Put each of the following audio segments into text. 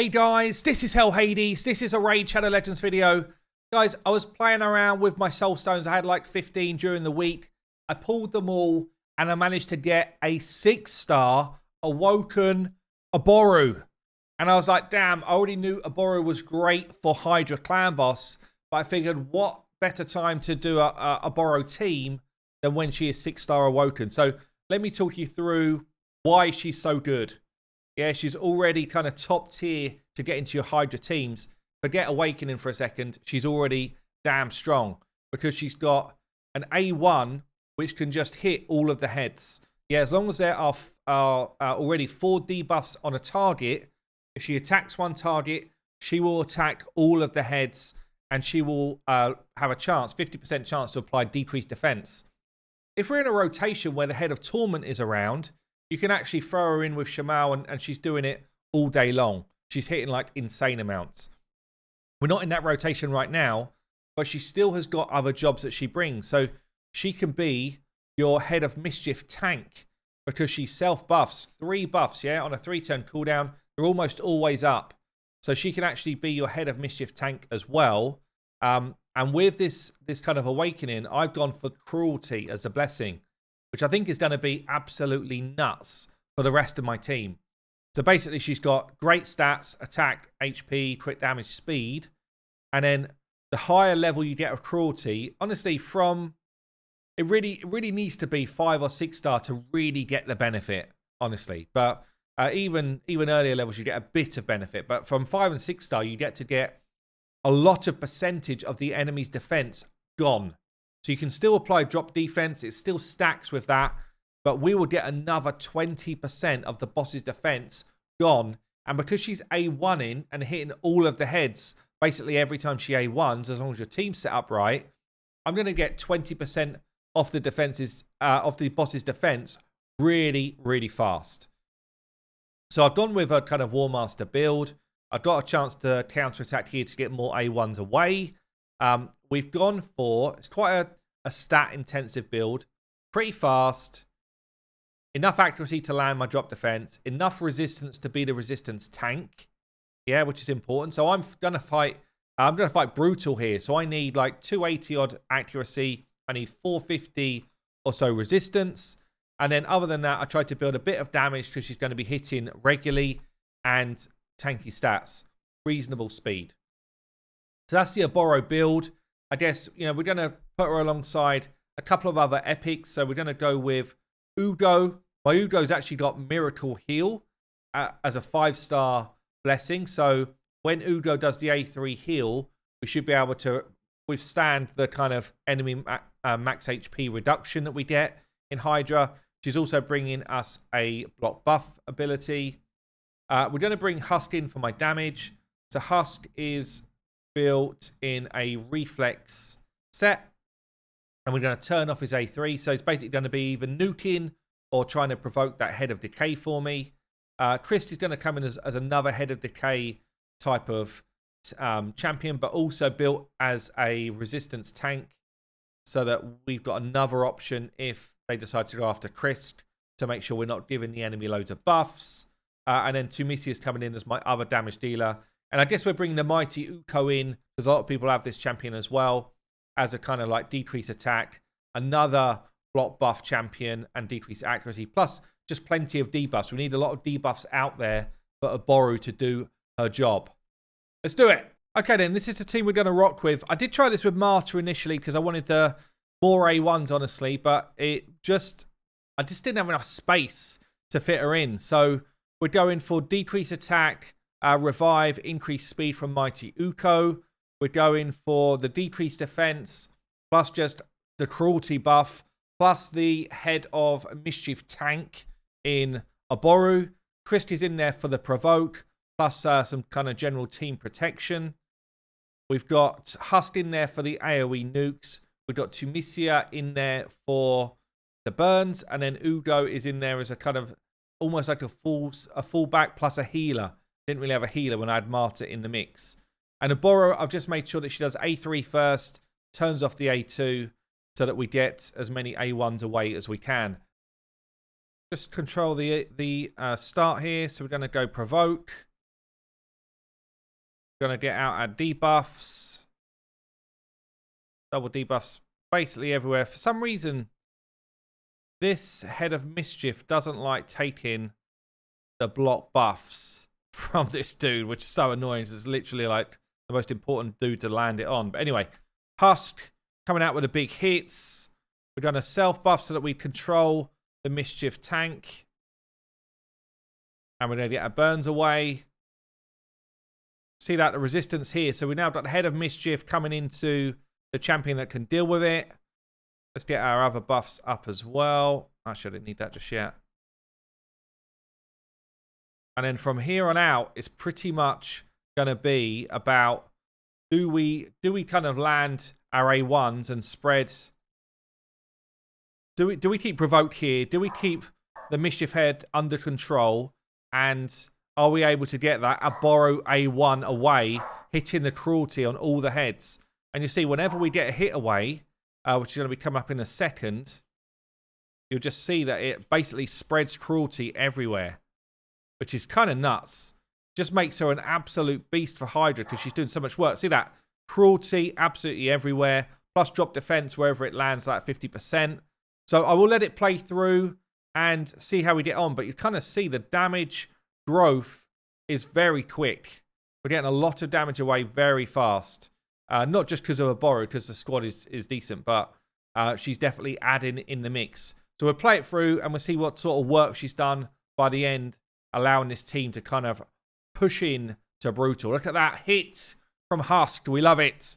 Hey guys, this is Hell Hades. This is a Raid Shadow Legends video. Guys, I was playing around with my soul stones. I had like 15 during the week. I pulled them all and I managed to get a 6-star awoken Oboro. And I was like, damn, I already knew Oboro was great for Hydra clan boss, but I figured what better time to do a Oboro team than when she is 6-star awoken. So let me talk you through why she's so good. Yeah, she's already kind of top tier to get into your Hydra teams. Forget Awakening for a second. She's already damn strong because she's got an A1 which can just hit all of the heads. Yeah, as long as there are already 4 debuffs on a target, if she attacks one target, she will attack all of the heads and she will have a chance, 50% chance to apply decreased defense. If we're in a rotation where the head of Torment is around, you can actually throw her in with Shamal and she's doing it all day long. She's hitting like insane amounts. We're not in that rotation right now, but she still has got other jobs that she brings. So she can be your head of mischief tank because she self-buffs. 3 buffs, yeah, on a 3-turn cooldown. They're almost always up. So she can actually be your head of mischief tank as well. And with this kind of awakening, I've gone for cruelty as a blessing, which I think is going to be absolutely nuts for the rest of my team. So basically, she's got great stats, attack, HP, crit damage, speed. And then the higher level you get of cruelty, honestly, it really needs to be 5 or 6-star to really get the benefit, honestly. But even earlier levels, you get a bit of benefit. But from 5 and 6-star, you get to get a lot of percentage of the enemy's defense gone. So you can still apply drop defense. It still stacks with that. But we will get another 20% of the boss's defense gone. And because she's A1ing and hitting all of the heads, basically every time she A1s, as long as your team's set up right, I'm going to get 20% off the defenses, of the boss's defense really, really fast. So I've gone with a kind of War Master build. I've got a chance to counterattack here to get more A1s away. We've gone for, it's quite a stat-intensive build. Pretty fast. Enough accuracy to land my drop defense. Enough resistance to be the resistance tank. Yeah, which is important. So I'm going to fight brutal here. So I need like 280-odd accuracy. I need 450 or so resistance. And then other than that, I tried to build a bit of damage because she's going to be hitting regularly and tanky stats. Reasonable speed. So that's the Oboro build. I guess, we're going to put her alongside a couple of other epics. So we're going to go with Ugo. My Ugo's actually got Miracle Heal as a 5-star blessing. So when Ugo does the A3 heal, we should be able to withstand the kind of enemy max HP reduction that we get in Hydra. She's also bringing us a block buff ability. We're going to bring Husk in for my damage. So Husk is built in a reflex set. And we're going to turn off his A3. So it's basically going to be either nuking or trying to provoke that head of decay for me. Christ is going to come in as another head of decay type of champion, but also built as a resistance tank so that we've got another option if they decide to go after Crisp to make sure we're not giving the enemy loads of buffs. And then Tumisi is coming in as my other damage dealer. And I guess we're bringing the mighty Uko in because a lot of people have this champion as well as a kind of like decrease attack, another block buff champion and decrease accuracy, plus just plenty of debuffs. We need a lot of debuffs out there for Oboro to do her job. Let's do it. Okay then, this is the team we're going to rock with. I did try this with Marta initially because I wanted the more A1s, honestly, but I just didn't have enough space to fit her in. So we're going for decrease attack, revive, increase speed from mighty Uko. We're going for the decreased defense, plus just the cruelty buff, plus the head of mischief tank in Oboro. Christie's in there for the provoke, plus some kind of general team protection. We've got Husk in there for the AoE nukes. We've got Tumisia in there for the burns, and then Ugo is in there as a kind of almost like a fullback plus a healer. Didn't really have a healer when I had Marta in the mix. And Oboro, I've just made sure that she does A3 first, turns off the A2, so that we get as many A1s away as we can. Just control the start here. So we're going to go provoke. Gonna get out our debuffs. Double debuffs basically everywhere. For some reason, this Head of Mischief doesn't like taking the block buffs from this dude, which is so annoying. It's literally like the most important dude to land it on. But anyway, Husk coming out with the big hits. We're going to self-buff so that we control the Mischief tank. And we're going to get our burns away. See that, the resistance here. So we now got the Head of Mischief coming into the champion that can deal with it. Let's get our other buffs up as well. Actually, I didn't need that just yet. And then from here on out, it's pretty much going to be about do we kind of land our A1s and spread? Do we keep Provoke here? Do we keep the Mischief Head under control? And are we able to get that Oboro A1 away, hitting the cruelty on all the heads? And you see, whenever we get a hit away, which is going to be coming up in a second, you'll just see that it basically spreads cruelty everywhere, which is kind of nuts. Just makes her an absolute beast for Hydra because she's doing so much work. See that? Cruelty absolutely everywhere, plus drop defense wherever it lands, like 50%. So I will let it play through and see how we get on. But you kind of see the damage growth is very quick. We're getting a lot of damage away very fast. Not just because of Oboro, because the squad is decent, but she's definitely adding in the mix. So we'll play it through and we'll see what sort of work she's done by the end, allowing this team to kind of push in to Brutal. Look at that hit from Husk. We love it.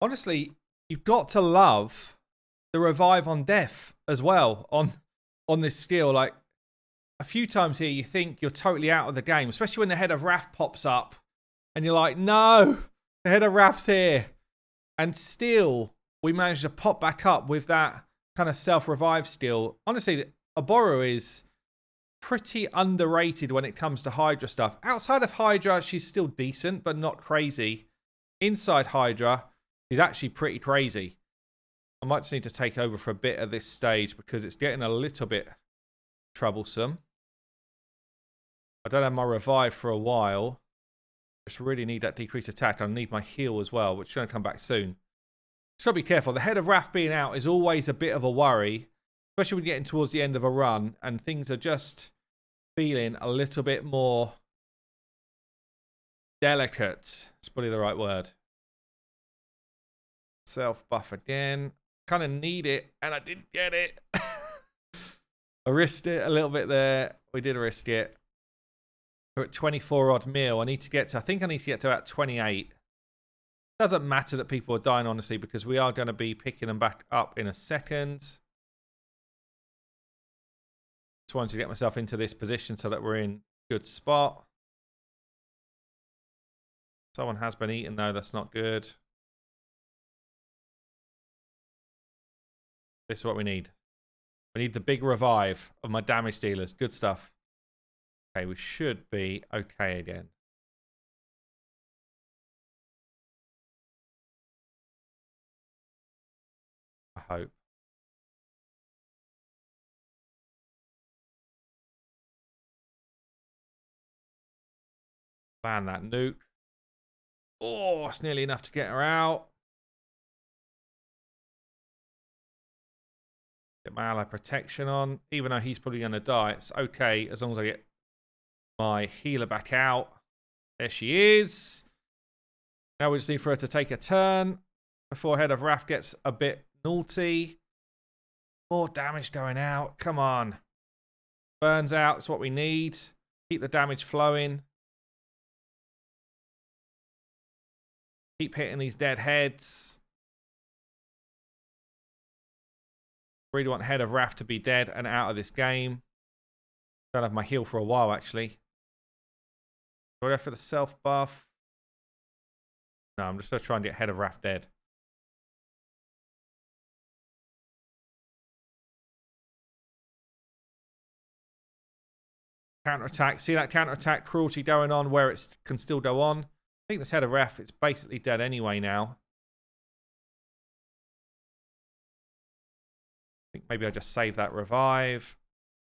Honestly, you've got to love the revive on death as well on this skill. Like, a few times here, you think you're totally out of the game, especially when the Head of Wrath pops up and you're like, no, the Head of Wrath's here. And still, we managed to pop back up with that kind of self-revive skill. Honestly, Oboro is pretty underrated when it comes to Hydra stuff. Outside of Hydra, she's still decent, but not crazy. Inside Hydra, she's actually pretty crazy. I might just need to take over for a bit at this stage because it's getting a little bit troublesome. I don't have my revive for a while. Just really need that decreased attack. I need my heal as well, which is going to come back soon. So be careful. The Head of Wrath being out is always a bit of a worry, especially when you're getting towards the end of a run and things are just feeling a little bit more delicate. It's probably the right word. Self-buff again. Kind of need it, and I didn't get it. I risked it a little bit there. We did risk it. We're at 24 odd mil. I think I need to get to about 28. Doesn't matter that people are dying, honestly, because we are going to be picking them back up in a second. Just wanted to get myself into this position so that we're in good spot. Someone has been eaten, though. That's not good. This is what we need. We need the big revive of my damage dealers. Good stuff. Okay, we should be okay again. I hope. Ban that nuke. Oh, it's nearly enough to get her out. Get my ally protection on. Even though he's probably going to die, it's okay as long as I get my healer back out. There she is. Now we just need for her to take a turn before Head of Wrath gets a bit naughty. More damage going out. Come on. Burns out. That's what we need. Keep the damage flowing. Keep hitting these dead heads. Really want Head of Wrath to be dead and out of this game. Don't have my heal for a while, actually. Do I go for the self buff? No, I'm just going to try and get Head of Wrath dead. Counter-attack. See that counter-attack cruelty going on where it can still go on? I think this Head of Wrath, it's basically dead anyway now. I think maybe I just save that revive.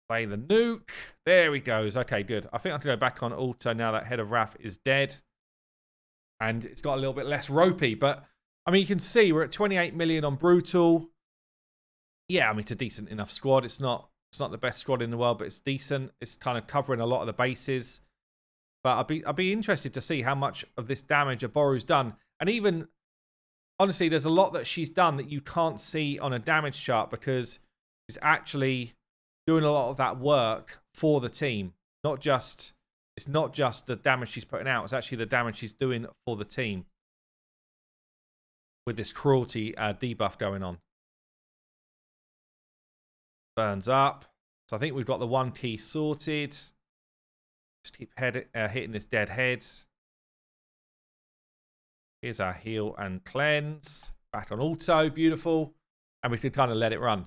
Play the nuke. There he goes. Okay, good. I think I can go back on auto now that Head of Wrath is dead. And it's got a little bit less ropey. But, I mean, you can see we're at 28 million on Brutal. Yeah, I mean, it's a decent enough squad. It's not the best squad in the world, but it's decent. It's kind of covering a lot of the bases. But I'd be interested to see how much of this damage Oboro's done. And even, honestly, there's a lot that she's done that you can't see on a damage chart because she's actually doing a lot of that work for the team. It's not just the damage she's putting out. It's actually the damage she's doing for the team. With this cruelty debuff going on. Burns up. So I think we've got the one key sorted. Just keep hitting this dead head. Here's our heal and cleanse. Back on auto. Beautiful. And we could kind of let it run.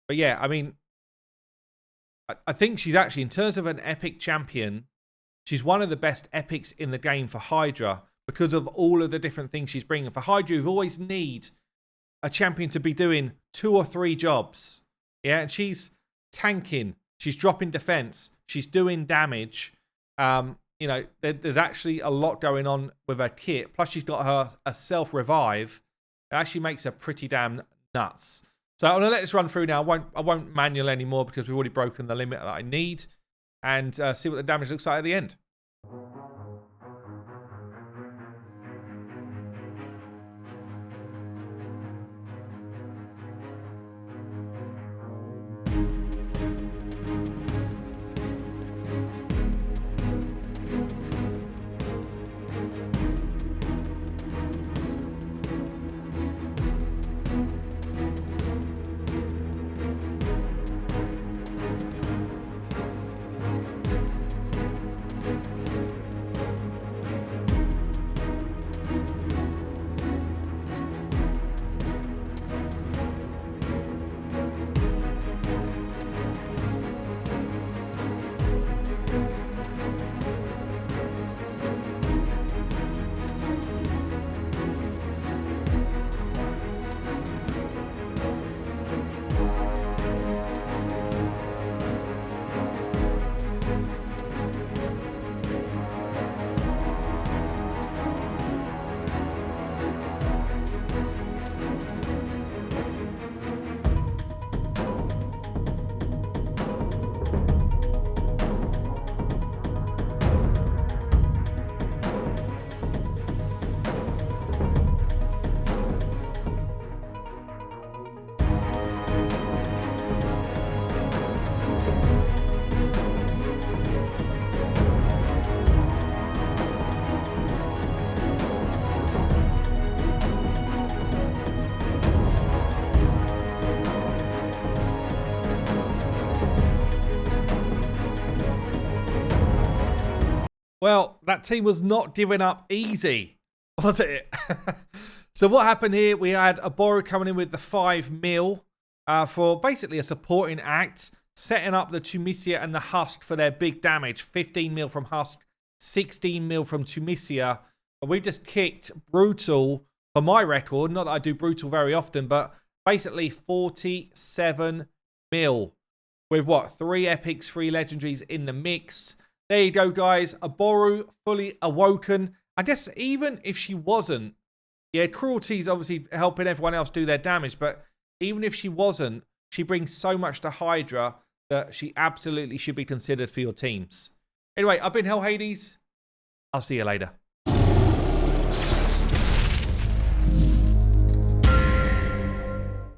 But yeah, I mean, I think she's actually, in terms of an epic champion, she's one of the best epics in the game for Hydra because of all of the different things she's bringing. For Hydra, you always need a champion to be doing 2 or 3 jobs. Yeah, and she's tanking. She's dropping defense. She's doing damage. You know, there's actually a lot going on with her kit. Plus, she's got her a self-revive. It actually makes her pretty damn nuts. So I'm going to let this run through now. I won't manual anymore because we've already broken the limit that I need. And see what the damage looks like at the end. Well, that team was not giving up easy, was it? So what happened here, we had Oboro coming in with the 5 mil for basically a supporting act, setting up the Tunisia and the Husk for their big damage. 15 mil from Husk, 16 mil from Tunisia. And we just kicked Brutal, for my record, not that I do Brutal very often, but basically 47 mil. With what, 3 epics, 3 legendaries in the mix. There you go, guys. Oboro fully awoken. I guess even if she wasn't, yeah, cruelty's obviously helping everyone else do their damage, but even if she wasn't, she brings so much to Hydra that she absolutely should be considered for your teams. Anyway, I've been Hell Hades. I'll see you later.